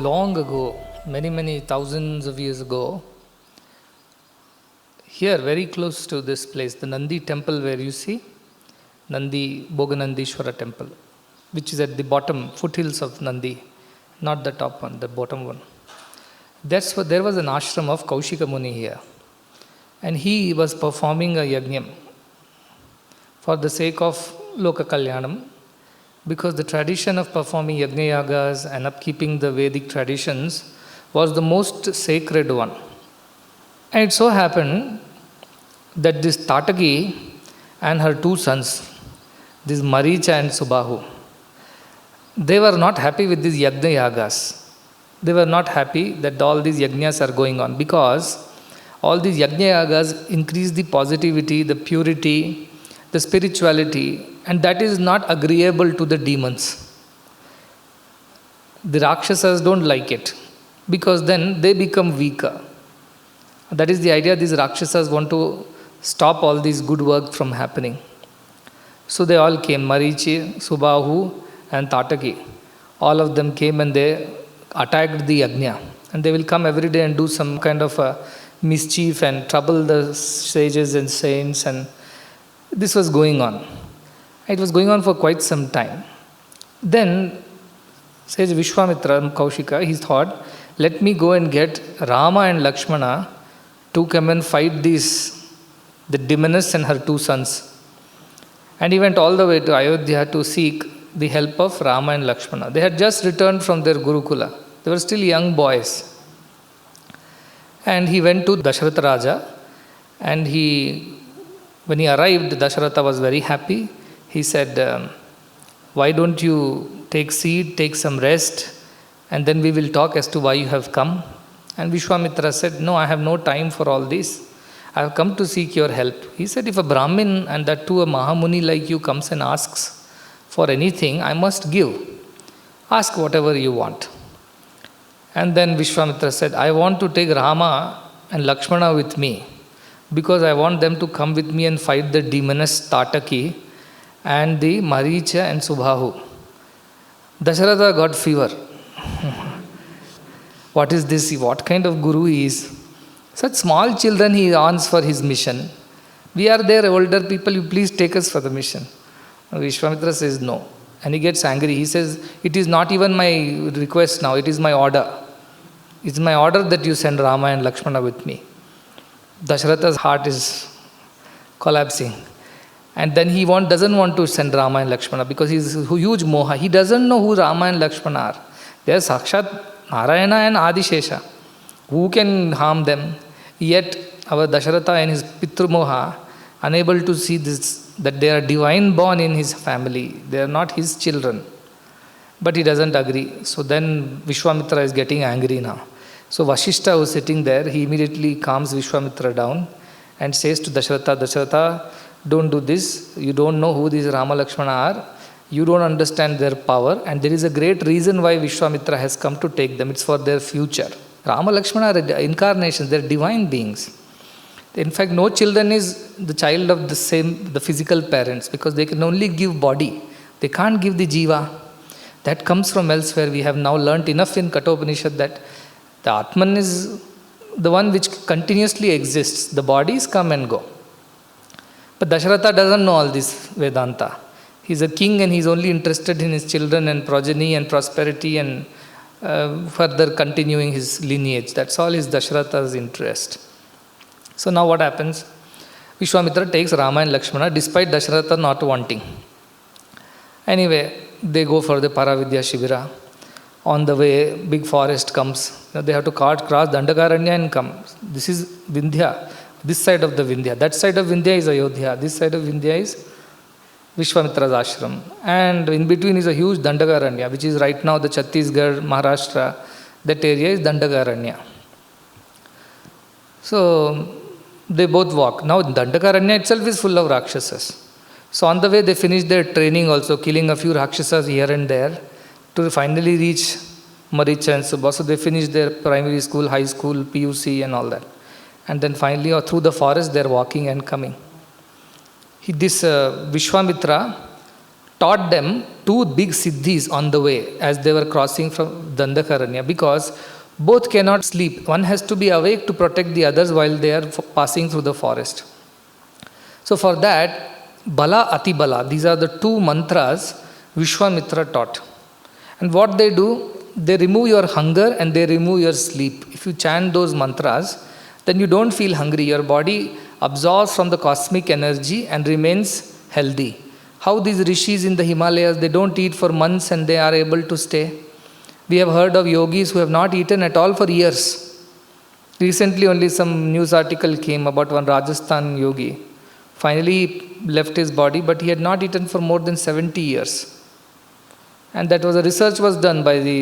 long ago, many thousands of years ago, here very close to this place, the Nandi temple where you see, Nandi Bhoganandishwara temple, which is at the bottom, foothills of Nandi, not the top one, the bottom one. That's what, there was an ashram of Kaushika Muni here. And he was performing a yajña for the sake of Loka Kalyanam, because the tradition of performing yajña and upkeeping the Vedic traditions was the most sacred one. And it so happened that this Tataki and her two sons, this Maricha and Subahu, they were not happy with these yajña. They were not happy that all these yajñas are going on, because all these yajña increase the positivity, the purity, the spirituality, and that is not agreeable to the demons. The Rakshasas don't like it, because then they become viveka. That is the idea. These Rakshasas want to stop all this good work from happening. So they all came, Marichi, Subahu and Tataki. All of them came and they attacked the yajña. And they will come every day and do some kind of a mischief and trouble the sages and saints. And this was going on. It was going on for quite some time. Then, says Visvamitra, Kaushika, he thought, let me go and get Rama and Lakshmana to come and fight the demoness and her two sons. And he went all the way to Ayodhya to seek the help of Rama and Lakshmana. They had just returned from their Gurukula. They were still young boys. And he went to Dasharatha Raja, and when he arrived, Dasharatha was very happy. He said, why don't you take seat, take some rest, and then we will talk as to why you have come. And Visvamitra said, no, I have no time for all this. I have come to seek your help. He said, if a Brahmin, and that too a Mahamuni like you, comes and asks for anything, I must give. Ask whatever you want. And then Visvamitra said, I want to take Rama and Lakshmana with me, because I want them to come with me and fight the demoness Tataki and the Maricha and Subahu. Dasharatha got fever. What is this? What kind of guru he is? Such small children he wants for his mission. We are there, older people, you please take us for the mission. Visvamitra says no. And he gets angry. He says, it is not even my request now, it is my order. It's my order that you send Rama and Lakshmana with me. Dasharatha's heart is collapsing. And then he doesn't want to send Rama and Lakshmana, because he is a huge moha. He doesn't know who Rama and Lakshmana are. They are Sakshat Narayana and Adishesha. Who can harm them? Yet our Dasharatha and his Pitru Moha, unable to see this, that they are divine born in his family. They are not his children. But he doesn't agree. So then Visvamitra is getting angry now. So Vashishta, who is sitting there, he immediately calms Visvamitra down and says to Dasharatha, Dasharatha, don't do this. You don't know who these Rama Lakshmana are. You don't understand their power. And there is a great reason why Visvamitra has come to take them. It's for their future. Rama Lakshmana are incarnations. They are divine beings. In fact, no children is the child of the physical parents, because they can only give body. They can't give the jiva. That comes from elsewhere. We have now learnt enough in Kathopanishad that the Atman is the one which continuously exists. The bodies come and go. But Dasharatha doesn't know all this Vedanta. He's a king and he's only interested in his children and progeny and prosperity and further continuing his lineage. That's all is Dasharatha's interest. So now what happens? Visvamitra takes Rama and Lakshmana despite Dasharatha not wanting. Anyway, they go for the Paravidya Shivira. On the way, big forest comes. They have to cross Dandakaranya and come. This is Vindhya. This side of the Vindhya. That side of Vindhya is Ayodhya. This side of Vindhya is Visvamitra's ashram. And in between is a huge Dandakaranya, which is right now the Chhattisgarh, Maharashtra. That area is Dandakaranya. So they both walk. Now Dandakaranya itself is full of Rakshasas. So on the way they finish their training also, killing a few Rakshasas here and there to finally reach Maricha and Subha. So they finish their primary school, high school, PUC and all that. And then finally through the forest they are walking and coming. This Visvamitra taught them two big siddhis on the way as they were crossing from Dandakaranya, because both cannot sleep. One has to be awake to protect the others while they are passing through the forest. So for that, Bala Ati Bala, these are the two mantras Visvamitra taught. And what they do, they remove your hunger and they remove your sleep. If you chant those mantras, then you don't feel hungry. Your body absorbs from the cosmic energy and remains healthy. How these rishis in the Himalayas, they don't eat for months and they are able to stay. We have heard of yogis who have not eaten at all for years. Recently only some news article came about one Rajasthan yogi. Finally he left his body, but he had not eaten for more than 70 years. And that was a research was done by the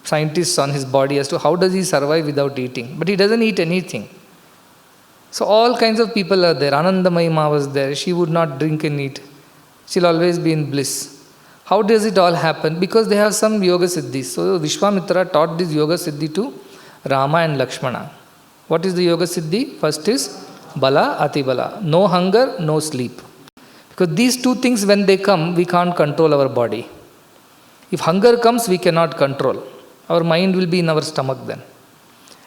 scientists on his body as to how does he survive without eating. But he doesn't eat anything. So all kinds of people are there. Anandamayi Ma was there. She would not drink and eat. She'll always be in bliss. How does it all happen? Because they have some yoga siddhis. So Visvamitra taught this yoga siddhi to Rama and Lakshmana. What is the yoga siddhi? First is Bala Ati Bala. No hunger, no sleep. Because these two things, when they come, we can't control our body. If hunger comes, we cannot control. Our mind will be in our stomach then.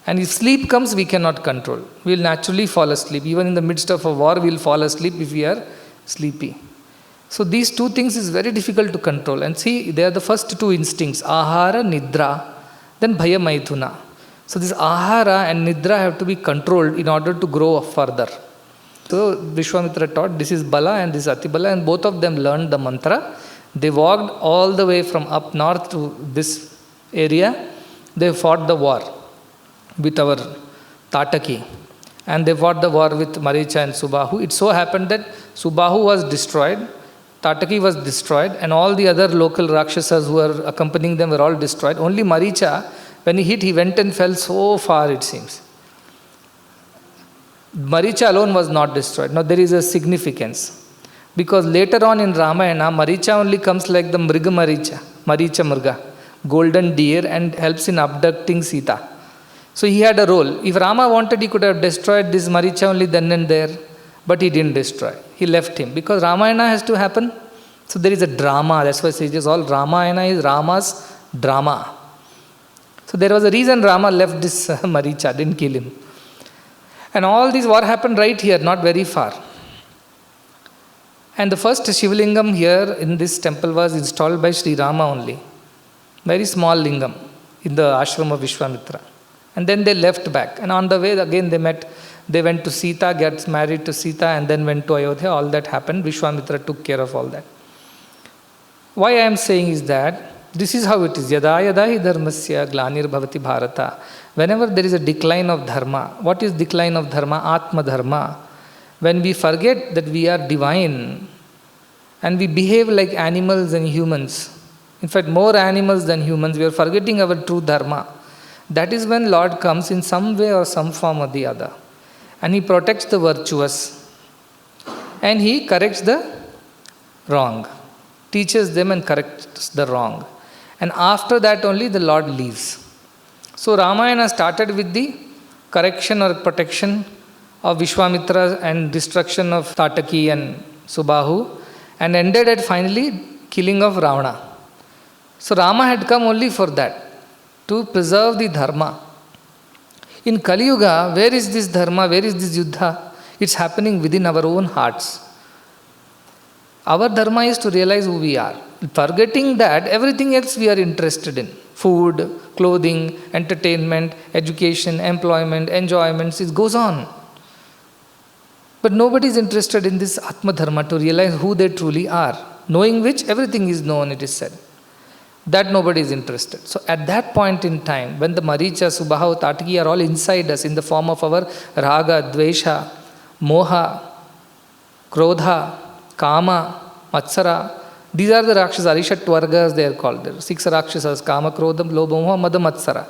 And if sleep comes, we cannot control. We will naturally fall asleep. Even in the midst of a war, we will fall asleep if we are sleepy. So these two things is very difficult to control. And see, they are the first two instincts. Ahara, Nidra, then Bhaya Maithuna. So this Ahara and Nidra have to be controlled in order to grow further. So Visvamitra taught, this is Bala and this is Ati Bala, and both of them learned the mantra. They walked all the way from up north to this area. They fought the war with our Tataki. And they fought the war with Maricha and Subahu. It so happened that Subahu was destroyed, Tataki was destroyed, and all the other local Rakshasas who were accompanying them were all destroyed. Only Maricha, when he hit, he went and fell so far, it seems. Maricha alone was not destroyed. Now there is a significance. Because later on in Ramayana, Maricha only comes like the Mriga Maricha, Maricha Mriga, golden deer, and helps in abducting Sita. So he had a role. If Rama wanted, he could have destroyed this Maricha only then and there. But he didn't destroy. He left him. Because Ramayana has to happen. So there is a drama. That's why it is all Ramayana is Rama's drama. So there was a reason Rama left this Maricha, didn't kill him. And all this war happened right here, not very far. And the first Shivlingam here in this temple was installed by Sri Rama only. Very small lingam in the ashram of Visvamitra. And then they left back. And on the way again they met. They went to Sita, got married to Sita, and then went to Ayodhya. All that happened. Visvamitra took care of all that. Why I am saying is that this is how it is. Yada yada hi dharmasya glanir bhavati bharata. Whenever there is a decline of dharma, what is decline of dharma? Atma dharma. When we forget that we are divine and we behave like animals and humans, in fact more animals than humans, we are forgetting our true dharma. That is when Lord comes in some way or some form or the other. And He protects the virtuous. And He corrects the wrong. Teaches them and corrects the wrong. And after that only the Lord leaves. So Ramayana started with the correction or protection of Visvamitra and destruction of Tataki and Subahu, and ended at finally killing of Ravana. So Rama had come only for that, to preserve the dharma. In Kali Yuga, where is this dharma, where is this yuddha? It's happening within our own hearts. Our dharma is to realize who we are. Forgetting that, everything else we are interested in. Food, clothing, entertainment, education, employment, enjoyments, it goes on. But nobody is interested in this Atma Dharma to realize who they truly are, knowing which everything is known, it is said. That nobody is interested. So at that point in time, when the Maricha, Subahu, Tataki are all inside us in the form of our raga, dvesha, moha, krodha, kama, matsara, these are the Rakshasas, ariṣaḍvargas they are called. There are 6 Rakshasas, kama, krodha, lobha, moha, mada, matsara.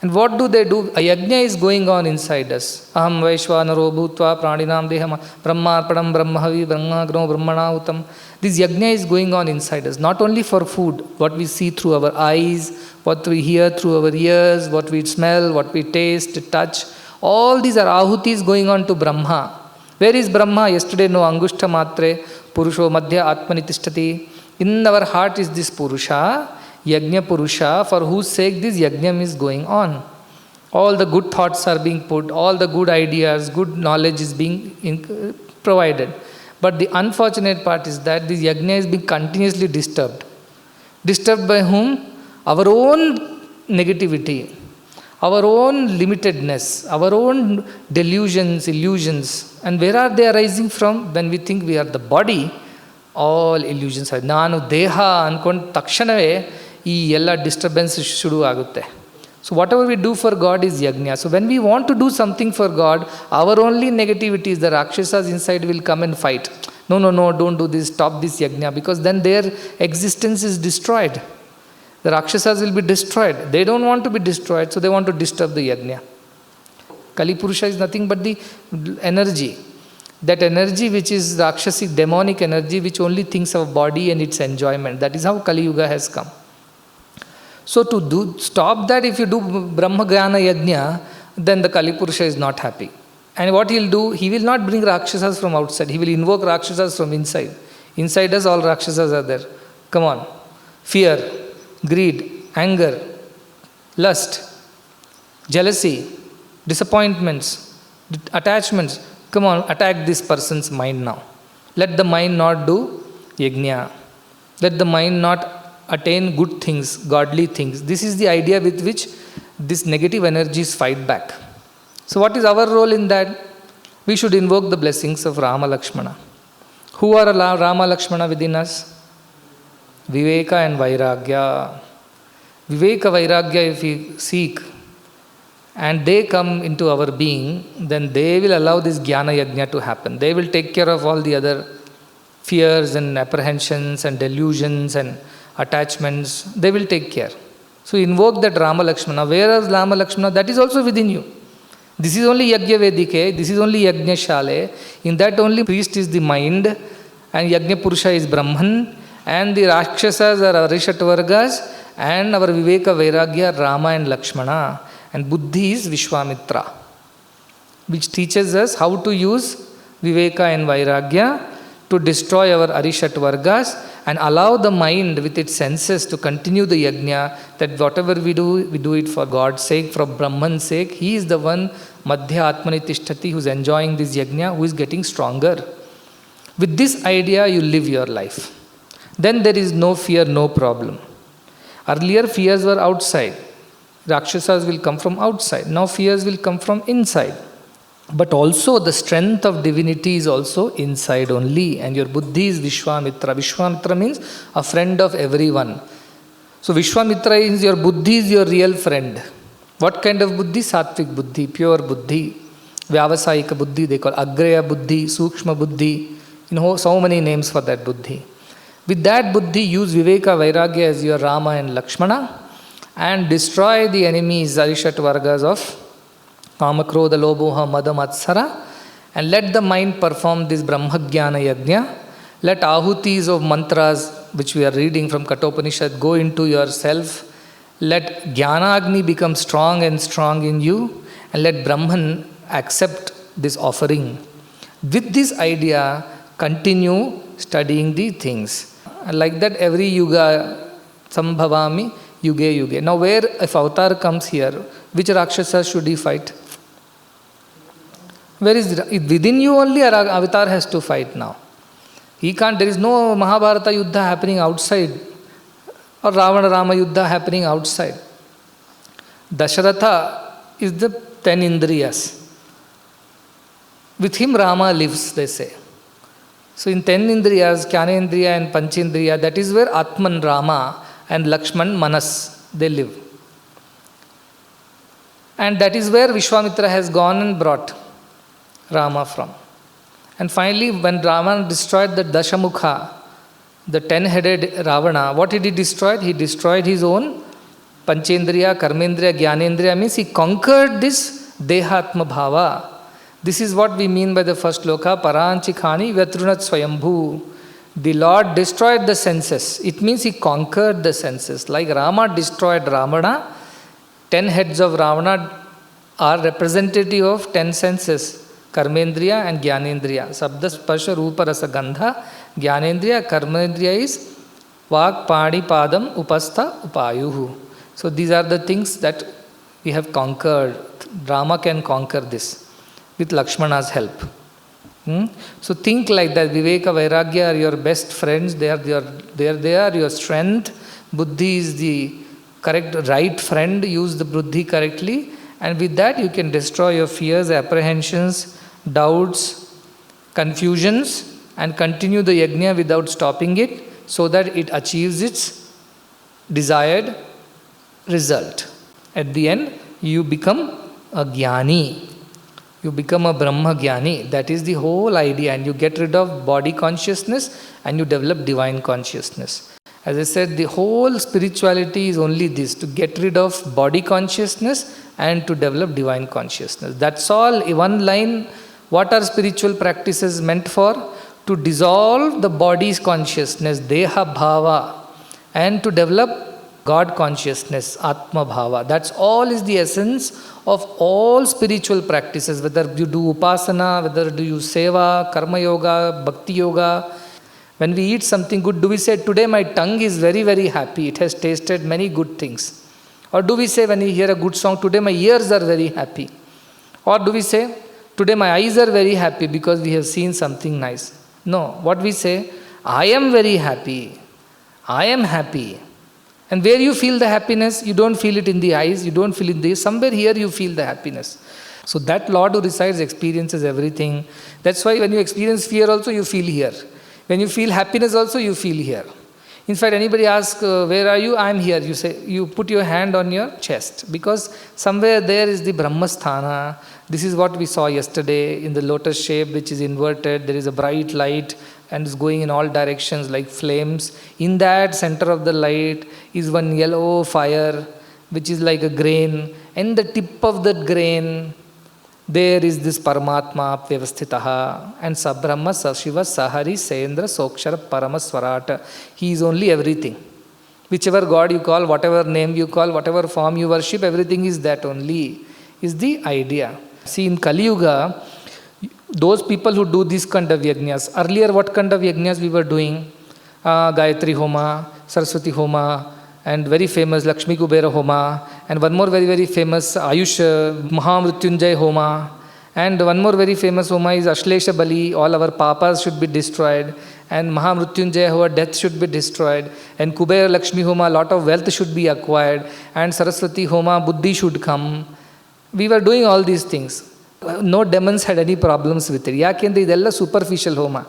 And what do? A yajña is going on inside us. Aham vaishvanaro bhutva praninam deha brahmarpanam brahmahavi brahmagno brahmanautam. This yajña is going on inside us, not only for food, what we see through our eyes, what we hear through our ears, what we smell, what we taste, touch. All these are ahutis going on to Brahma. Where is Brahma? Yesterday, no angushta matre, purusho madhya atmani tishtati. In our heart is this puruṣa, yajña puruṣa, for whose sake this yajñam is going on. All the good thoughts are being put, all the good ideas, good knowledge is being provided. But the unfortunate part is that this yajña is being continuously disturbed. Disturbed by whom? Our own negativity, our own limitedness, our own delusions, illusions. And where are they arising from? When we think we are the body, all illusions are. Nanu deha ankonda takshanave ee ella disturbance shuru agutte. So whatever we do for God is yajña. So when we want to do something for God, our only negativities, the rakshasas inside will come and fight. No, don't do this, stop this yajña, because then their existence is destroyed. The rakshasas will be destroyed. They don't want to be destroyed, so they want to disturb the yajña. Kali Purusha is nothing but the energy. That energy which is rakshasic, demonic energy, which only thinks of body and its enjoyment. That is how Kali Yuga has come. So to stop that, if you do brahmajñāna yajña, then the Kali Purusha is not happy. And what he will do, he will not bring rakshasas from outside. He will invoke rakshasas from inside. Inside us, all rakshasas are there. Come on. Fear, greed, anger, lust, jealousy, disappointments, attachments. Come on, attack this person's mind now. Let the mind not do yajña. Let the mind not attain good things, godly things. This is the idea with which these negative energies fight back. So what is our role in that? We should invoke the blessings of Rama Lakshmana. Who are Rama Lakshmana within us? Viveka and vairāgya. Viveka, vairāgya, if we seek, and they come into our being, then they will allow this jnana yajña to happen. They will take care of all the other fears and apprehensions and delusions and attachments. They will take care. So invoke that Rama Lakshmana. Where is Rama Lakshmana? That is also within you. This is only yajña vedike, this is only yajña shale. In that only priest is the mind, and yajña purusha is brahman, and the rakshasas are ariṣaḍvargas, and our viveka vairāgya Rama and Lakshmana, and buddhi is Visvamitra, which teaches us how to use viveka and vairāgya to destroy our ariṣaḍvargas and allow the mind with its senses to continue the yajña, that whatever we do it for God's sake, for Brahman's sake. He is the one, madhya atmani tishtati, who is enjoying this yajña, who is getting stronger. With this idea, you live your life. Then there is no fear, no problem. Earlier, fears were outside. Rakshasas will come from outside. Now, fears will come from inside. But also, the strength of divinity is also inside only. And your buddhi is Visvamitra. Visvamitra means a friend of everyone. So, Visvamitra is your buddhi, is your real friend. What kind of buddhi? Sattvic buddhi, pure buddhi. Vyavasayika buddhi, they call Agreya buddhi, Sukshma buddhi. So many names for that buddhi. With that buddhi, use viveka vairāgya as your Rama and Lakshmana, and destroy the enemies, ariṣaḍvargas of Kama, Krodha, Lobha, Mada, Matsara, and let the mind perform this brahmajñāna yajña. Let ahutis of mantras, which we are reading from Kathopanishad, go into yourself. Let jnana-agni become strong and strong in you, and let Brahman accept this offering. With this idea, continue studying the things. And like that, every yuga, sambhavami, yuge yuge. Now, where if avatar comes here, which rakshasa should he fight? Where is within you only avatar has to fight now. He can't, there is no Mahabharata yuddha happening outside, or Ravana Rama yuddha happening outside. Dasharatha is the 10 indriyās. With him Rama lives, they say. So in 10 indriyās, Jnanendriya and Panchendriya, that is where Atman Rama and Lakshman Manas, they live. And that is where Visvamitra has gone and brought Rama from. And finally, when Rama destroyed the Dashamukha, the 10-headed Ravana, what did he destroy? He destroyed his own Panchendriya, Karmendriya, Jnanendriya, means he conquered this deha ātma bhāva. This is what we mean by the first loka, paranchikhani vyatrunat swayambhu. The Lord destroyed the senses. It means he conquered the senses. Like Rama destroyed Ravana, 10 heads of Ravana are representative of 10 senses. Karmendriya and Jnanendriya. Sabda, Sparsha, Rupa, Rasa, Gandha. Jnanendriya, Karmendriya is Vak, Padi, Padam, Upastha, Upayuhu. So these are the things that we have conquered. Rama can conquer this with Lakshmana's help. So think like that. Viveka, vairāgya are your best friends. They are your strength. Buddhi is the correct, right friend. Use the buddhi correctly. And with that you can destroy your fears, apprehensions, doubts, confusions, and continue the yajña without stopping it, so that it achieves its desired result. At the end, you become a jnani. You become a brahmajñāni. That is the whole idea. And you get rid of body consciousness and you develop divine consciousness. As I said, the whole spirituality is only this, to get rid of body consciousness and to develop divine consciousness. That's all. One line. What are spiritual practices meant for? To dissolve the body's consciousness, deha, bhāva, and to develop God consciousness, ātma, bhāva. That's all is the essence of all spiritual practices, whether you do upasana, whether you do seva, karma yoga, bhakti yoga. When we eat something good, do we say, today my tongue is very, very happy, it has tasted many good things? Or do we say, when we hear a good song, today my ears are very happy? Or do we say, today my eyes are very happy because we have seen something nice? No, what we say, I am very happy, I am happy. And where you feel the happiness, you don't feel it in the eyes, you don't feel it in the... Somewhere here you feel the happiness. So that Lord who resides experiences everything. That's why when you experience fear also, you feel here. When you feel happiness also, you feel here. In fact, anybody asks, where are you? I am here. You say, you put your hand on your chest. Because somewhere there is the Brahmasthana. This is what we saw yesterday in the lotus shape, which is inverted. There is a bright light and is going in all directions like flames. In that center of the light is one yellow fire, which is like a grain. And the tip of that grain, there is this Paramatma Vyavasthitaha and Sabrahma, Sashiva, Sahari, Sendra, Sokshara, Paramaswarata. He is only everything. Whichever God you call, whatever name you call, whatever form you worship, everything is that only, is the idea. See, in Kali Yuga, those people who do this kind of yajñas, earlier what kind of yajñas we were doing? Gayatri Homa, Saraswati Homa, and very famous Lakshmi Kubera Homa, and one more very, very famous Ayush Mahamrutyunjay Homa, and one more very famous Homa is Ashlesha Bali, all our papas should be destroyed, and Mahamrutyunjay Homa, death should be destroyed, and Kubera Lakshmi Homa, lot of wealth should be acquired, and Saraswati Homa, buddhi should come. We were doing all these things. No demons had any problems with it. Yakendre idella superficial homa.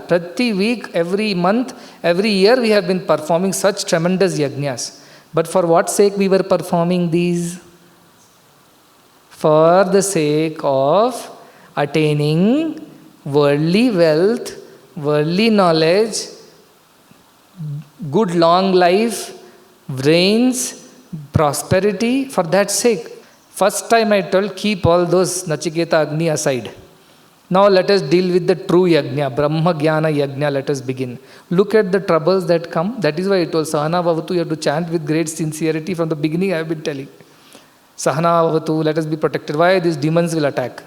Prati week, every month, every year we have been performing such tremendous yajñas. But for what sake we were performing these? For the sake of attaining worldly wealth, worldly knowledge, good long life, brains, prosperity, for that sake. First time I told, keep all those Nachiketa Agni aside. Now let us deal with the true yajña, brahmajñāna yajña, let us begin. Look at the troubles that come. That is why I told Sahana Bhavatu, you have to chant with great sincerity. From the beginning I have been telling. Sahana Bhavatu, let us be protected. Why these demons will attack?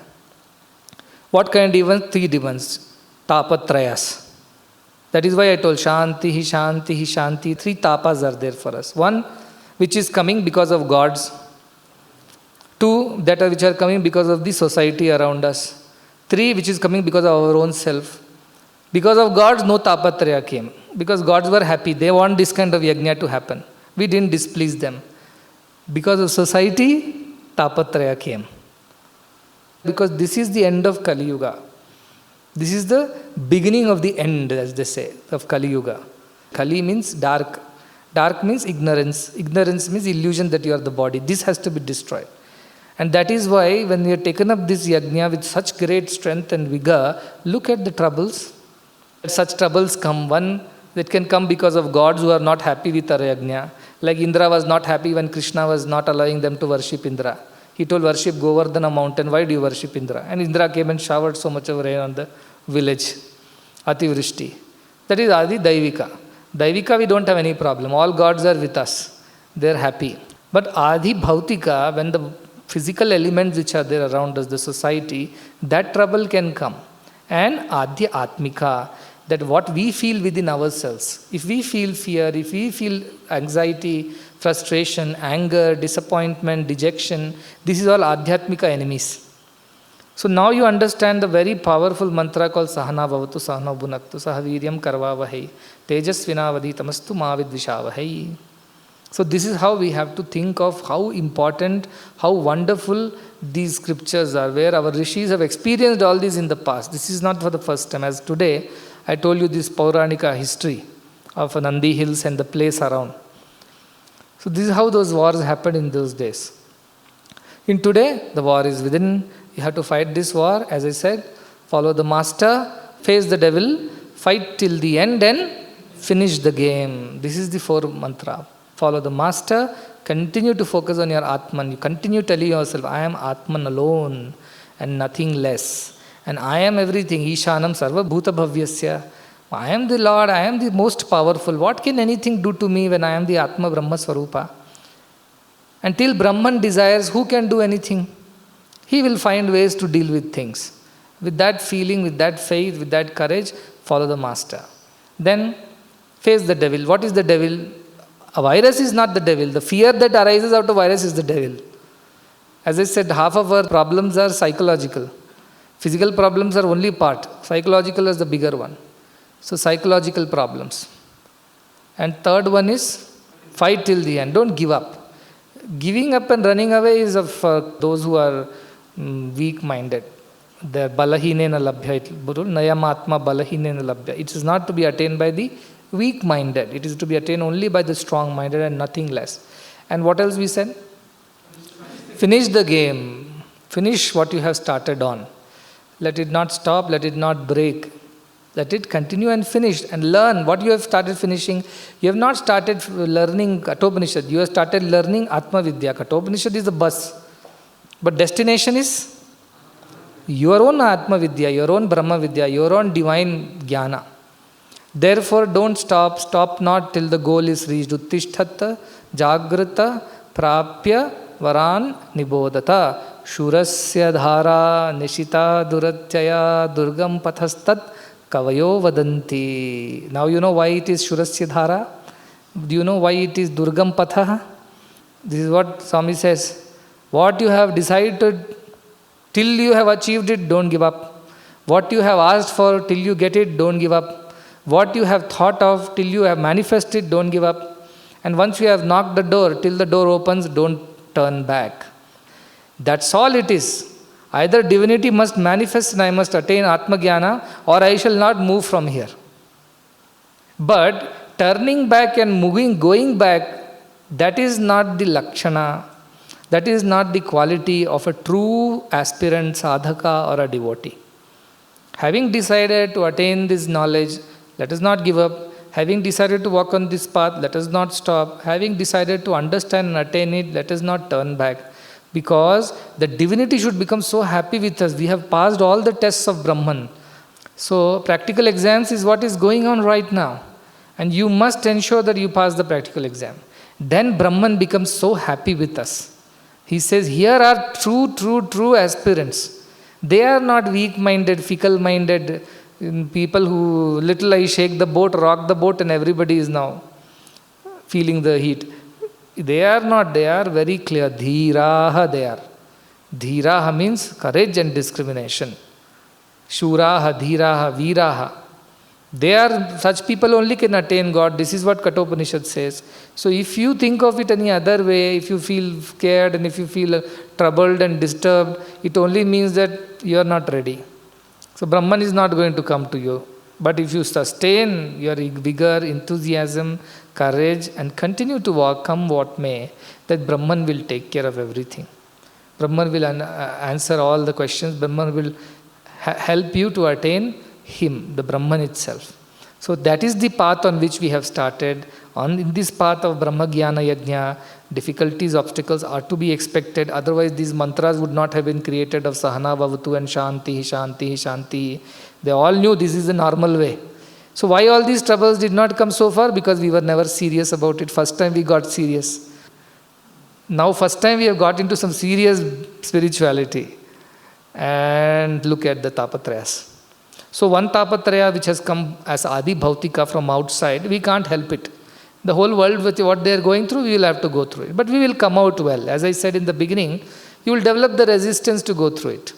What kind of demons? 3 demons. Tāpatrayas. That is why I told Shanti, Shanti, Shanti. 3 tapas are there for us. 1, which is coming because of gods. 2, which are coming because of the society around us. 3, which is coming because of our own self. Because of gods, no Tāpatraya came. Because gods were happy. They want this kind of yajña to happen. We didn't displease them. Because of society, Tāpatraya came. Because this is the end of Kali Yuga. This is the beginning of the end, as they say, of Kali Yuga. Kali means dark. Dark means ignorance. Ignorance means illusion that you are the body. This has to be destroyed. And that is why when we have taken up this yajña with such great strength and vigor, look at the troubles. Such troubles come. One, that can come because of gods who are not happy with our yajña. Like Indra was not happy when Krishna was not allowing them to worship Indra. He told, worship Govardhana mountain. Why do you worship Indra? And Indra came and showered so much of rain on the village. Ativrishti. That is Adi Daivika. Daivika we don't have any problem. All gods are with us. They are happy. But Adi Bhautika, when the physical elements which are there around us, the society, that trouble can come. And Adya Atmika, that what we feel within ourselves. If we feel fear, if we feel anxiety, frustration, anger, disappointment, dejection, this is all adhyatmika enemies. So now you understand the very powerful mantra called Sahana Bhavatu Sahana Bhunaktu Sahaviryam Karvavahai Tejasvinavaditamastu Ma Vidvishavahai. So this is how we have to think of how important, how wonderful these scriptures are, where our rishis have experienced all this in the past. This is not for the first time. As today, I told you this Pauranika history of Nandi Hills and the place around. So this is how those wars happened in those days. In today, the war is within. You have to fight this war, as I said, follow the master, face the devil, fight till the end and finish the game. This is the 4 mantra. Follow the master, continue to focus on your Atman. You continue telling yourself, I am Atman alone and nothing less. And I am everything. Ishanam sarva bhuta bhavyasya. I am the Lord, I am the most powerful. What can anything do to me when I am the Atma Brahma Swarupa? Until Brahman desires, who can do anything? He will find ways to deal with things. With that feeling, with that faith, with that courage, follow the master. Then face the devil. What is the devil? A virus is not the devil. The fear that arises out of virus is the devil. As I said, half of our problems are psychological. Physical problems are only part. Psychological is the bigger one. So psychological problems. And third one is fight till the end. Don't give up. Giving up and running away is for those who are weak-minded. They are balahinena labhya. Nayamatma balahinena labhya. It is not to be attained by the weak-minded. It is to be attained only by the strong-minded and nothing less. And what else we said? Finish the game. Finish what you have started on. Let it not stop. Let it not break. Let it continue and finish and learn what you have started finishing. You have not started learning Kathopanishad. You have started learning Atma Vidya. Kathopanishad is the bus. But destination is your own Atma Vidya, your own Brahma Vidya, your own divine Jnana. Therefore, don't stop. Stop not till the goal is reached. Uttishthata, Jagrata, Prapya, Varan, Nibodata. Shurasya dhara, Nishita, Duratyaya, Durgam Pathastat, Kavayo Vadanti. Now you know why it is Shurasya dhara? Do you know why it is Durgam Patha? This is what Swami says. What you have decided, till you have achieved it, don't give up. What you have asked for, till you get it, don't give up. What you have thought of, till you have manifested, don't give up. And once you have knocked the door, till the door opens, don't turn back. That's all it is. Either divinity must manifest and I must attain Atma Jnana, or I shall not move from here. But turning back and moving, going back, that is not the lakshana. That is not the quality of a true aspirant sadhaka or a devotee. Having decided to attain this knowledge, let us not give up. Having decided to walk on this path, let us not stop. Having decided to understand and attain it, let us not turn back. Because the divinity should become so happy with us. We have passed all the tests of Brahman. So practical exams is what is going on right now. And you must ensure that you pass the practical exam. Then Brahman becomes so happy with us. He says, here are true aspirants. They are not weak-minded, fickle-minded people who little I shake the boat, rock the boat and everybody is now feeling the heat. They are not, they are very clear. Dhiraha they are. Dhiraha means courage and discrimination. Shuraha, dhiraha, viraha. They are, such people only can attain God. This is what Kathopanishad says. So if you think of it any other way, if you feel scared and if you feel troubled and disturbed, it only means that you are not ready. So Brahman is not going to come to you. But if you sustain your vigor, enthusiasm, courage and continue to walk, come what may, that Brahman will take care of everything. Brahman will answer all the questions. Brahman will help you to attain Him, the Brahman itself. So that is the path on which we have started. In this path of brahmajñāna yajña, difficulties, obstacles are to be expected. Otherwise these mantras would not have been created of Sahana Bhavatu and Shanti, Shanti, Shanti. They all knew this is the normal way. So why all these troubles did not come so far? Because we were never serious about it. First time we got serious. Now first time we have got into some serious spirituality. And look at the tāpatrayas. So one tāpatraya which has come as adi bhautika from outside, we can't help it. The whole world with what they are going through, we will have to go through it. But we will come out well. As I said in the beginning, you will develop the resistance to go through it.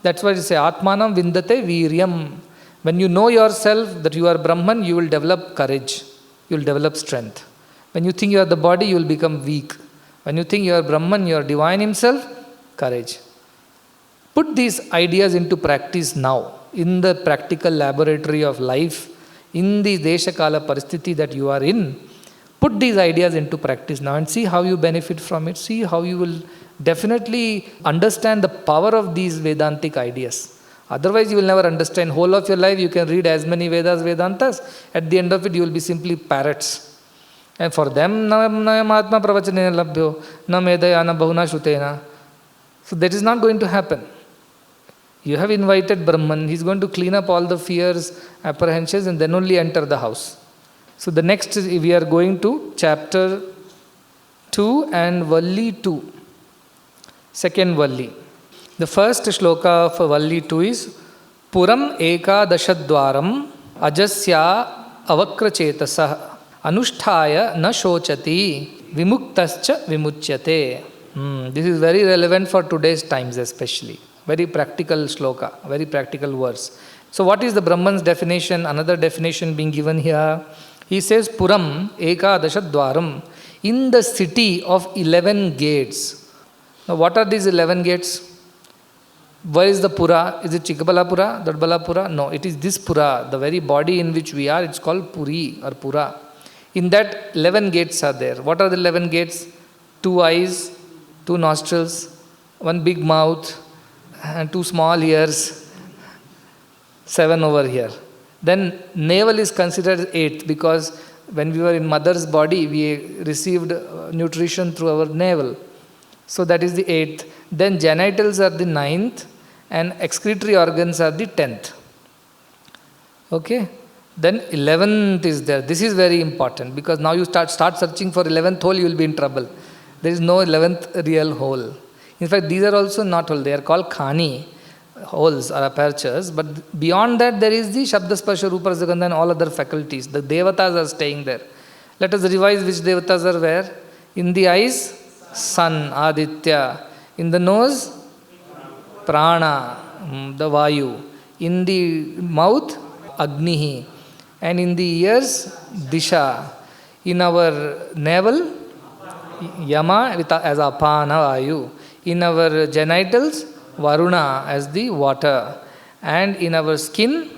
That's why you say, ātmanam vindate vīryam. When you know yourself that you are Brahman, you will develop courage. You will develop strength. When you think you are the body, you will become weak. When you think you are Brahman, you are divine himself, courage. Put these ideas into practice now, in the practical laboratory of life, in the desha kala paristhiti that you are in. Put these ideas into practice now and see how you benefit from it. See how you will definitely understand the power of these Vedantic ideas. Otherwise, you will never understand. Whole of your life, you can read as many Vedas, Vedantas. At the end of it, you will be simply parrots. And for them, nayam ātma pravachanena labhyo, na medaya na bahuna shrutena. So that is not going to happen. You have invited Brahman. He is going to clean up all the fears, apprehensions, and then only enter the house. So the next, we are going to chapter 2 and Valli 2. Second Valli. The first shloka of Valli 2 is Puram ekadashadvaram ajasya avakrachetasah anusthaya na shochati vimuktascha vimuchyate. This is very relevant for today's times especially. Very practical shloka, very practical verse. So what is the Brahman's definition? Another definition being given here. He says Puram ekadashadvaram, in the city of 11 gates. Now what are these 11 gates? Where is the Pura? Is it Chikkabalapura, Dadbalapura? No, it is this Pura, the very body in which we are. It's called Puri or Pura. In that 11 gates are there. What are the 11 gates? 2 eyes, 2 nostrils, 1 big mouth, and 2 small ears, 7 over here. Then navel is considered 8th because when we were in mother's body, we received nutrition through our navel. So that is the 8th. Then genitals are the 9th and excretory organs are the 10th. Okay? Then 11th is there. This is very important because now you start searching for 11th hole, you will be in trouble. There is no 11th real hole. In fact, these are also not holes. They are called khani, holes or apertures. But beyond that, there is the Shabda Sparsha Rupa Rasa Gandha and all other faculties. The devatās are staying there. Let us revise which devatās are where. In the eyes, sun, Aditya. In the nose, prana, the vayu. In the mouth, agnihi. And in the ears, disha. In our navel, yama as apana vayu. In our genitals, varuna as the water. And in our skin,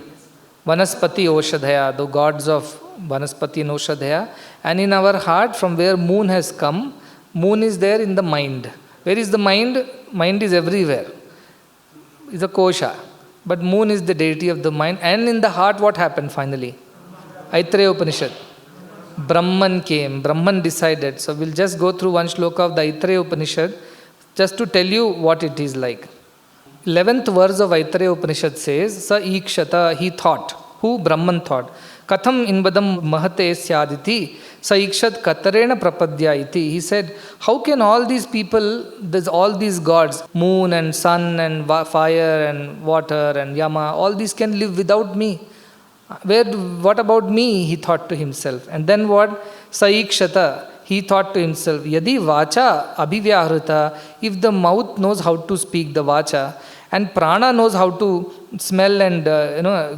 vanaspati oshadhaya, the gods of vanaspati and oshadhaya. And in our heart, from where moon has come, moon is there in the mind. Where is the mind? Mind is everywhere. It's a kosha. But moon is the deity of the mind. And in the heart, what happened finally? Aitareya Upanishad. Brahman came. Brahman decided. So we'll just go through one shloka of the Aitareya Upanishad just to tell you what it is like. 11th verse of Aitareya Upanishad says, Sa ikshata, he thought. Who? Brahman thought. Katham inbadam mahate syaditi, sa ikshat katarena prapadya iti. He said, how can all these people, there's all these gods, moon and sun and fire and water and yama, all these can live without me. What about me? He thought to himself. And then what? Sa ikshata. He thought to himself, Yadi vacha abhivyahrita, if the mouth knows how to speak the vacha, and prana knows how to smell and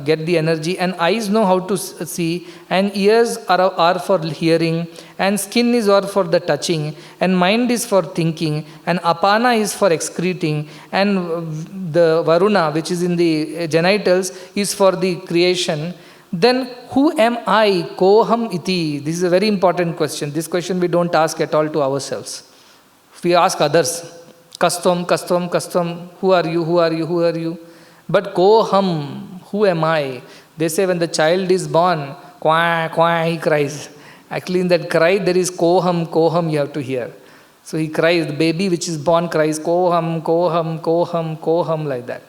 get the energy, and eyes know how to see, and ears are for hearing, and skin is for the touching, and mind is for thinking, and apana is for excreting, and the varuna, which is in the genitals, is for the creation. Then who am I? Koham iti. This is a very important question. This question we don't ask at all to ourselves. We ask others. Kastam, kastam, kastam. Who are you? Who are you? Who are you? But koham, who am I? They say when the child is born, kwa, kwa, he cries. Actually in that cry there is koham, koham you have to hear. So he cries, the baby which is born cries koham, koham, koham, koham like that.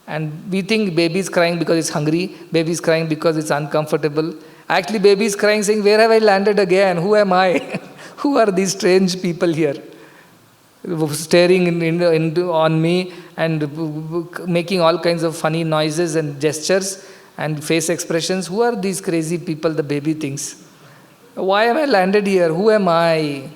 And we think baby is crying because it's hungry, baby is crying because it's uncomfortable. Actually baby is crying saying, where have I landed again? Who am I? Who are these strange people here? staring on me and making all kinds of funny noises and gestures and face expressions. Who are these crazy people, the baby thinks? Why am I landed here? Who am I?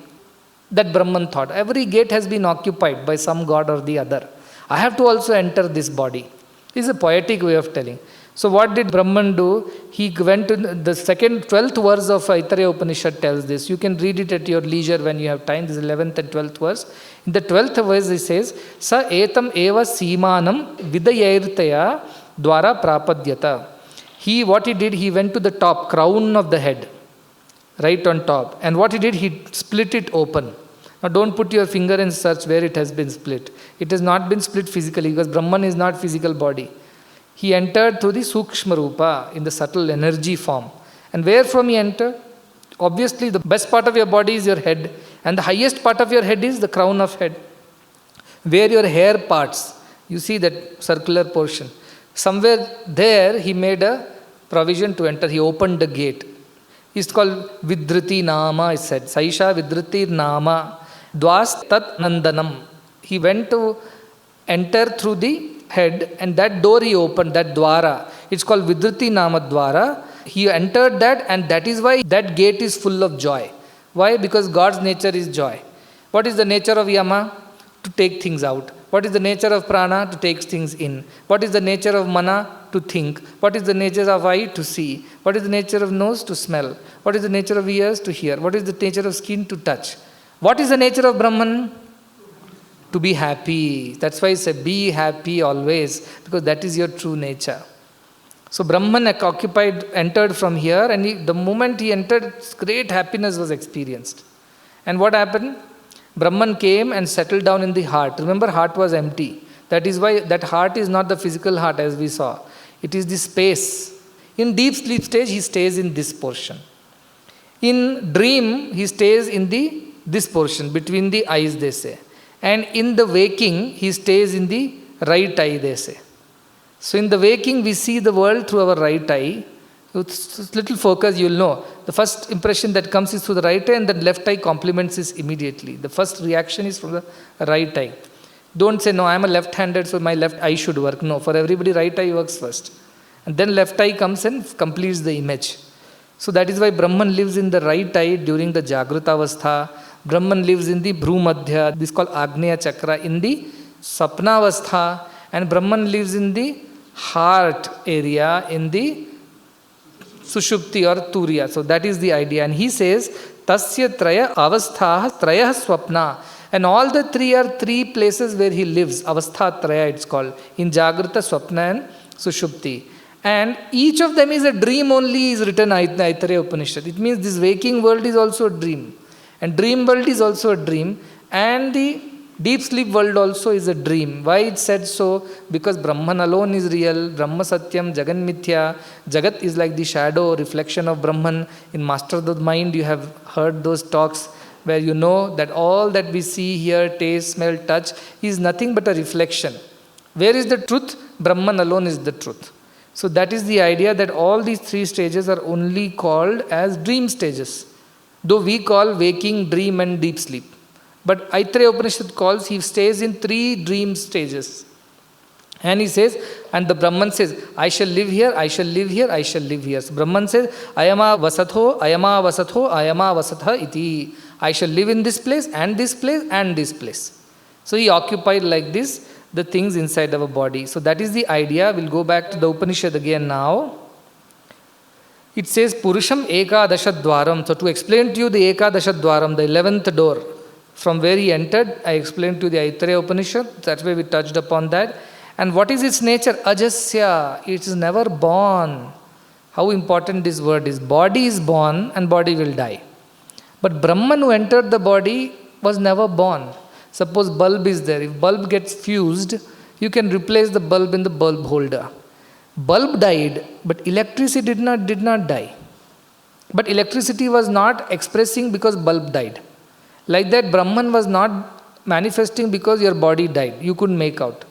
That Brahman thought. Every gate has been occupied by some god or the other. I have to also enter this body. This is a poetic way of telling. So what did Brahman do? He went to the 12th verse of Aitareya Upanishad tells this. You can read it at your leisure when you have time. This is 11th and 12th verse. In the 12th verse it says, Sa etam eva simanam vidayairtaya dvara prapadyata. What he did, he went to the top, crown of the head, right on top. And what he did, he split it open. Now don't put your finger and search where it has been split. It has not been split physically because Brahman is not physical body. He entered through the Sukshma Rupa, in the subtle energy form. And where from he entered? Obviously the best part of your body is your head. And the highest part of your head is the crown of head. Where your hair parts, you see that circular portion. Somewhere there he made a provision to enter. He opened the gate. It's called Vidriti Nama, it said. Saisha Vidriti Nama. Dvas Tat Nandanam. He went to enter through the head, and that door he opened, that dwara. It's called Vidriti Nama Dwara. He entered that, and that is why that gate is full of joy. Why? Because God's nature is joy. What is the nature of Yama? To take things out. What is the nature of prana? To take things in. What is the nature of mana? To think. What is the nature of eye? To see. What is the nature of nose? To smell. What is the nature of ears? To hear. What is the nature of skin? To touch. What is the nature of Brahman? To be happy. That's why I say be happy always, because that is your true nature. So Brahman entered from here, and the moment he entered, great happiness was experienced. And what happened? Brahman came and settled down in the heart. Remember, heart was empty. That is why that heart is not the physical heart as we saw. It is the space. In deep sleep stage, he stays in this portion. In dream, he stays in this portion, between the eyes, they say. And in the waking, he stays in the right eye, they say. So in the waking, we see the world through our right eye. With little focus, you will know. The first impression that comes is through the right eye, and the left eye complements it immediately. The first reaction is from the right eye. Don't say, no, I am a left-handed, so my left eye should work. No, for everybody, right eye works first. And then left eye comes and completes the image. So that is why Brahman lives in the right eye during the Jagrata Avastha. Brahman lives in the Bhrumadhya, this is called Agneya Chakra, in the Sapna Avastha. And Brahman lives in the heart area, in the Sushupti or Turiya. So that is the idea. And he says, Tasya Traya Avastha Traya Swapna. And all the three are three places where he lives. Avastha Traya it's called. In Jagrata, Swapna and Sushupti. And each of them is a dream only, is written in Aitareya Upanishad. It means this waking world is also a dream. And dream world is also a dream. And the deep sleep world also is a dream. Why it said so? Because Brahman alone is real. Brahma Satyam, Jagan Mithya. Jagat is like the shadow, reflection of Brahman. In Master of the Mind, you have heard those talks where you know that all that we see, hear, taste, smell, touch is nothing but a reflection. Where is the truth? Brahman alone is the truth. So that is the idea that all these three stages are only called as dream stages. Though we call waking, dream and deep sleep. But Aitareya Upanishad calls, he stays in three dream stages. And he says, and the Brahman says, I shall live here, I shall live here, I shall live here. So Brahman says, Ayama vasatho, Ayama vasatho, Ayama vasatha iti. I shall live in this place and this place and this place. So he occupied like this the things inside our body. So that is the idea. We'll go back to the Upanishad again now. It says, Puruṣam ākādāśadvaram. So to explain to you the ākādāśadvaram, the 11th door, from where he entered, I explained to you the Aitareya Upanishad. That's why we touched upon that. And what is its nature? Ajasya. It is never born. How important this word is. Body is born and body will die. But Brahman who entered the body was never born. Suppose bulb is there. If bulb gets fused, you can replace the bulb in the bulb holder. Bulb died, but electricity did not die. But electricity was not expressing because bulb died. Like that, Brahman was not manifesting because your body died. You couldn't make out.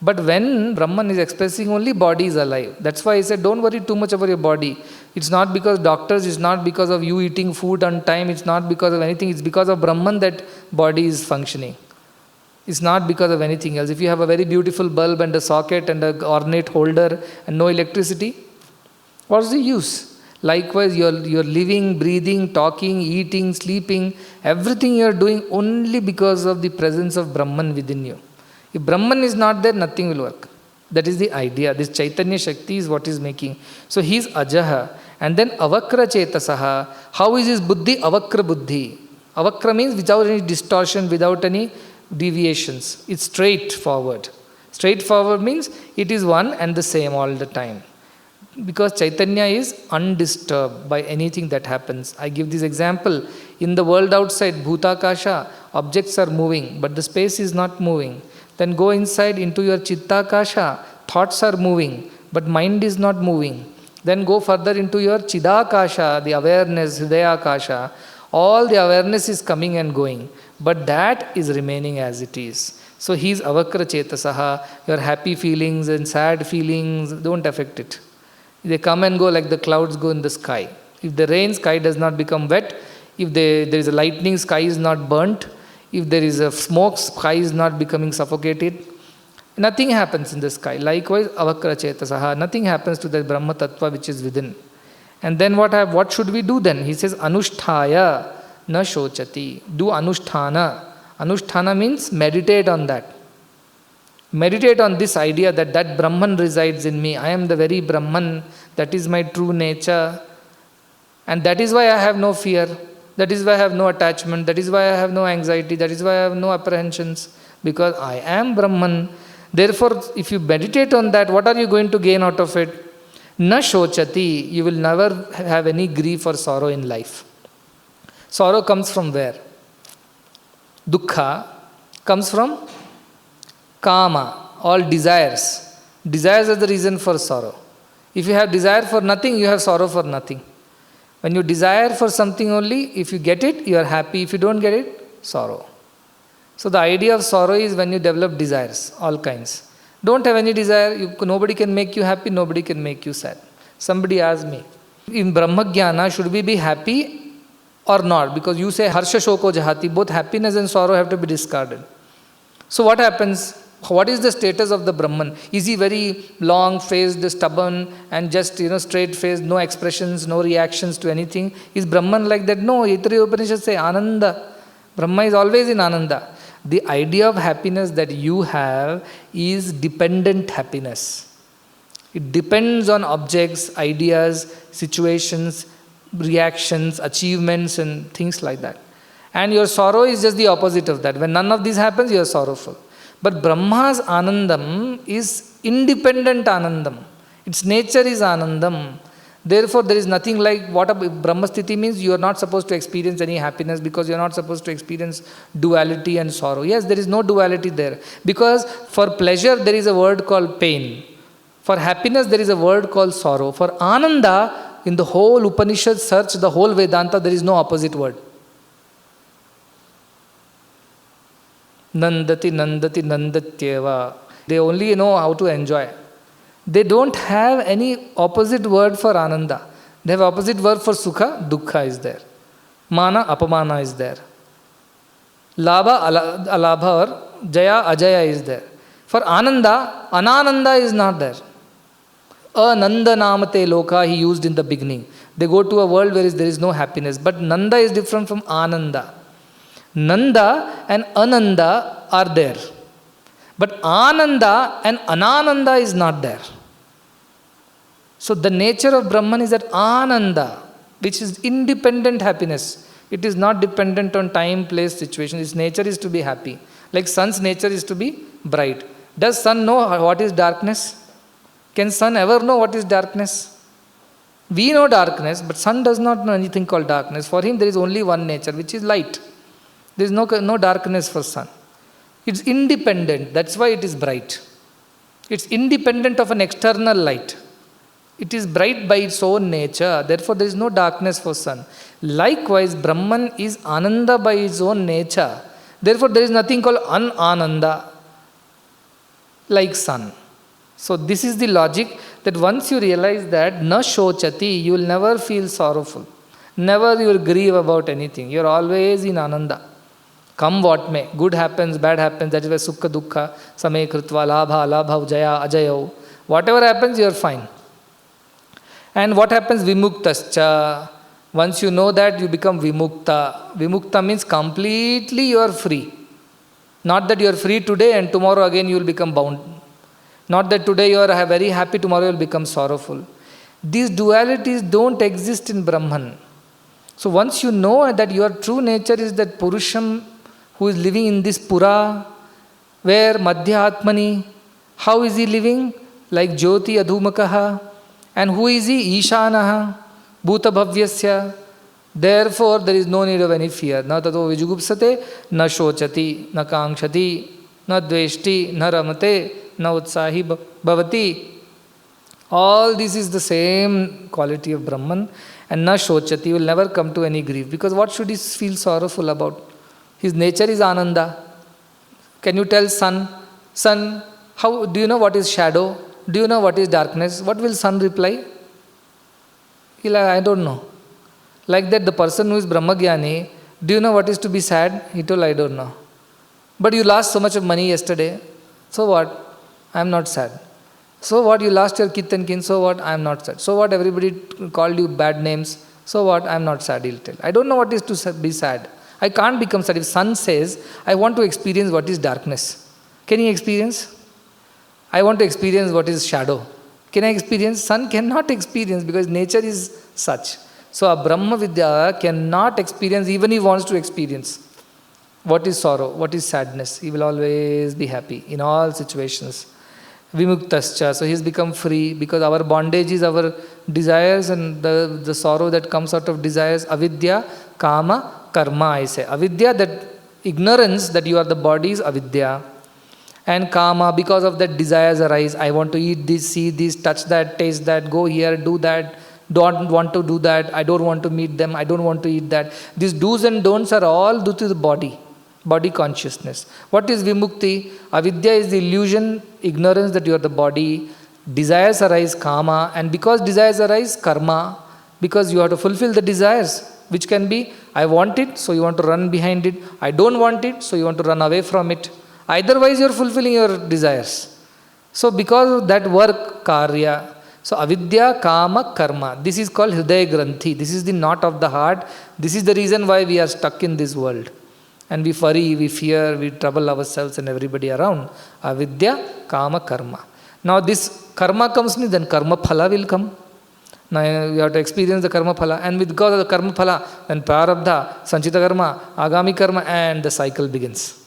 But when Brahman is expressing, only body is alive. That's why I said, don't worry too much about your body. It's not because doctors, it's not because of you eating food on time, it's not because of anything, it's because of Brahman that body is functioning. It's not because of anything else. If you have a very beautiful bulb and a socket and an ornate holder and no electricity, what's the use? Likewise, you're living, breathing, talking, eating, sleeping, everything you're doing only because of the presence of Brahman within you. If Brahman is not there, nothing will work. That is the idea. This Chaitanya Shakti is what is making. So he is ajaha. And then avakra chetasaha. How is his buddhi? Avakra buddhi. Avakra means without any distortion, without any deviations. It's straightforward. Straightforward means it is one and the same all the time. Because Chaitanya is undisturbed by anything that happens. I give this example. In the world outside, bhutakasha, objects are moving, but the space is not moving. Then go inside into your chittakasha, thoughts are moving, but mind is not moving. Then go further into your chidakasha, the awareness, hridayakasha. All the awareness is coming and going, but that is remaining as it is. So he is avakra chetasaha. Your happy feelings and sad feelings don't affect it. They come and go like the clouds go in the sky. If the rain, sky does not become wet. If there is a lightning, sky is not burnt. If there is a smoke, sky is not becoming suffocated. Nothing happens in the sky. Likewise, avakra chetasaha. Nothing happens to the Brahma Tattva which is within. And then what should we do then? He says, anusthaya na shochati. Do anusthana. Anusthana means meditate on that. Meditate on this idea that Brahman resides in me. I am the very Brahman. That is my true nature. And that is why I have no fear. That is why I have no attachment. That is why I have no anxiety. That is why I have no apprehensions. Because I am Brahman. Therefore, if you meditate on that, what are you going to gain out of it? Na shochati. You will never have any grief or sorrow in life. Sorrow comes from where? Dukkha comes from kama, all desires. Desires are the reason for sorrow. If you have desire for nothing, you have sorrow for nothing. When you desire for something only, if you get it, you are happy. If you don't get it, sorrow. So the idea of sorrow is when you develop desires, all kinds. Don't have any desire, nobody can make you happy, nobody can make you sad. Somebody asked me, in brahmajñāna, should we be happy or not? Because you say harsha shoko jahati, both happiness and sorrow have to be discarded. So what happens? What is the status of the Brahman? Is he very long-faced, stubborn, and just straight-faced, no expressions, no reactions to anything? Is Brahman like that? No, Aitareya Upanishad say Ananda. Brahma is always in Ananda. The idea of happiness that you have is dependent happiness. It depends on objects, ideas, situations, reactions, achievements, and things like that. And your sorrow is just the opposite of that. When none of this happens, you are sorrowful. But Brahma's Anandam is independent Anandam. Its nature is Anandam. Therefore, there is nothing like what a Brahmasthiti means. You are not supposed to experience any happiness because you are not supposed to experience duality and sorrow. Yes, there is no duality there. Because for pleasure, there is a word called pain. For happiness, there is a word called sorrow. For Ananda, in the whole Upanishad search, the whole Vedanta, there is no opposite word. Nandati, nandati, nandatyeva. They only know how to enjoy. They don't have any opposite word for Ananda. They have opposite word for Sukha, Dukkha is there. Mana, Apamana is there. Labha, Alabha or Jaya, Ajaya is there. For Ananda, Anananda is not there. Ananda namate loka he used in the beginning. They go to a world where there is no happiness. But Nanda is different from Ananda. Nanda and Ananda are there. But Ananda and Anananda is not there. So the nature of Brahman is that Ananda, which is independent happiness. It is not dependent on time, place, situation. Its nature is to be happy. Like sun's nature is to be bright. Does sun know what is darkness? Can sun ever know what is darkness? We know darkness, but sun does not know anything called darkness. For him there is only one nature, which is light. There is no darkness for sun. It's independent. That's why it is bright. It's independent of an external light. It is bright by its own nature. Therefore, there is no darkness for sun. Likewise, Brahman is Ananda by its own nature. Therefore, there is nothing called Ananda like sun. So, this is the logic that once you realize that na shochati, you will never feel sorrowful. Never you will grieve about anything. You are always in Ananda. Come what may, good happens, bad happens, that is why sukha dukkha, same kritva, labha, labha, jaya, ajayo. Whatever happens, you are fine. And what happens? Vimuktascha. Once you know that, you become vimukta. Vimukta means completely you are free. Not that you are free today and tomorrow again you will become bound. Not that today you are very happy, tomorrow you will become sorrowful. These dualities don't exist in Brahman. So once you know that your true nature is that puruṣam who is living in this pura, where madhya atmani, how is he living? Like jyoti adhumakaha. And who is he? Ishanaha, bhuta bhavyasya. Therefore, there is no need of any fear. Na tato vijugupsate, na shochati, na kankshati, na dveshti, na ramate, na utsahi bhavati. All this is the same quality of Brahman. And na shochati, will never come to any grief. Because what should he feel sorrowful about? His nature is ananda. Can you tell sun? Sun, how do you know what is shadow? Do you know what is darkness? What will sun reply? He'll like, I don't know. Like that, the person who is brahmajñāni, do you know what is to be sad? He told, I don't know. But you lost so much of money yesterday. So what? I am not sad. So what? You lost your kith and kin. So what? I am not sad. So what? Everybody called you bad names. So what? I am not sad. He'll tell. I don't know what is to be sad. I can't become sad. If sun says, I want to experience what is darkness. Can he experience? I want to experience what is shadow. Can I experience? Sun cannot experience because nature is such. So a Brahma Vidya cannot experience, even he wants to experience. What is sorrow? What is sadness? He will always be happy in all situations. Vimuktascha. So he has become free because our bondage is our desires and the sorrow that comes out of desires. Avidya, kama, karma, I say. Avidya, that ignorance that you are the body is avidya. And kama, because of that desires arise. I want to eat this, see this, touch that, taste that, go here, do that. Don't want to do that. I don't want to meet them. I don't want to eat that. These do's and don'ts are all due to the body consciousness. What is vimukti? Avidya is the illusion, ignorance that you are the body. Desires arise, kama. And because desires arise, karma. Because you have to fulfill the desires, which can be, I want it, so you want to run behind it. I don't want it, so you want to run away from it. Otherwise, you are fulfilling your desires. So because of that work, karya. So avidya, kama, karma. This is called hridaya granthi. This is the knot of the heart. This is the reason why we are stuck in this world. And we worry, we fear, we trouble ourselves and everybody around. Avidya, kama, karma. Now this karma comes, then karma phala will come. Now you have to experience the karma phala. And because of the karma phala, then prarabdha, sanchita karma, agami karma, and the cycle begins.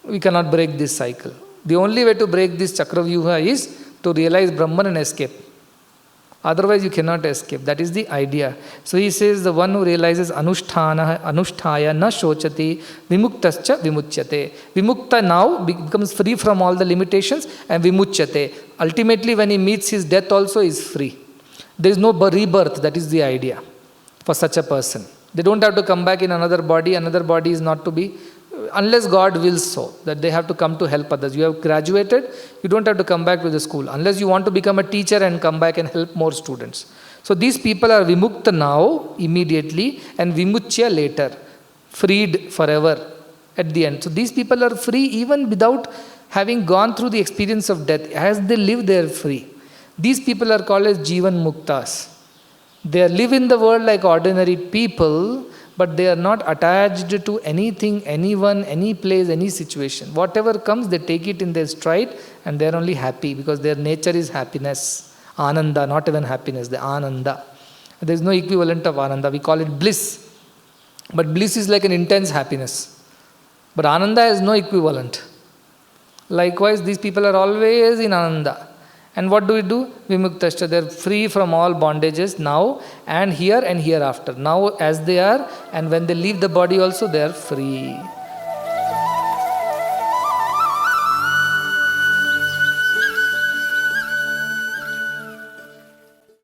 We cannot break this cycle. The only way to break this chakravyuha is to realize Brahman and escape. Otherwise you cannot escape. That is the idea. So he says the one who realizes anushtaya na shochati vimuktascha vimuchyate. Vimukta now becomes free from all the limitations and vimuchyate. Ultimately when he meets his death also he is free. There is no rebirth. That is the idea for such a person. They don't have to come back in another body. Another body is not to be, unless God wills so, that they have to come to help others. You have graduated, you don't have to come back to the school, unless you want to become a teacher and come back and help more students. So these people are vimukta now, immediately, and vimuchya later, freed forever at the end. So these people are free even without having gone through the experience of death. As they live, they are free. These people are called as jivan muktas. They live in the world like ordinary people, but they are not attached to anything, anyone, any place, any situation. Whatever comes, they take it in their stride and they are only happy because their nature is happiness. Ananda, not even happiness, the ananda. There is no equivalent of ananda. We call it bliss. But bliss is like an intense happiness. But ananda has no equivalent. Likewise, these people are always in ananda. And what do we do? Vimuktascha, they are free from all bondages now and hereafter. Now as they are, and when they leave the body also, they are free.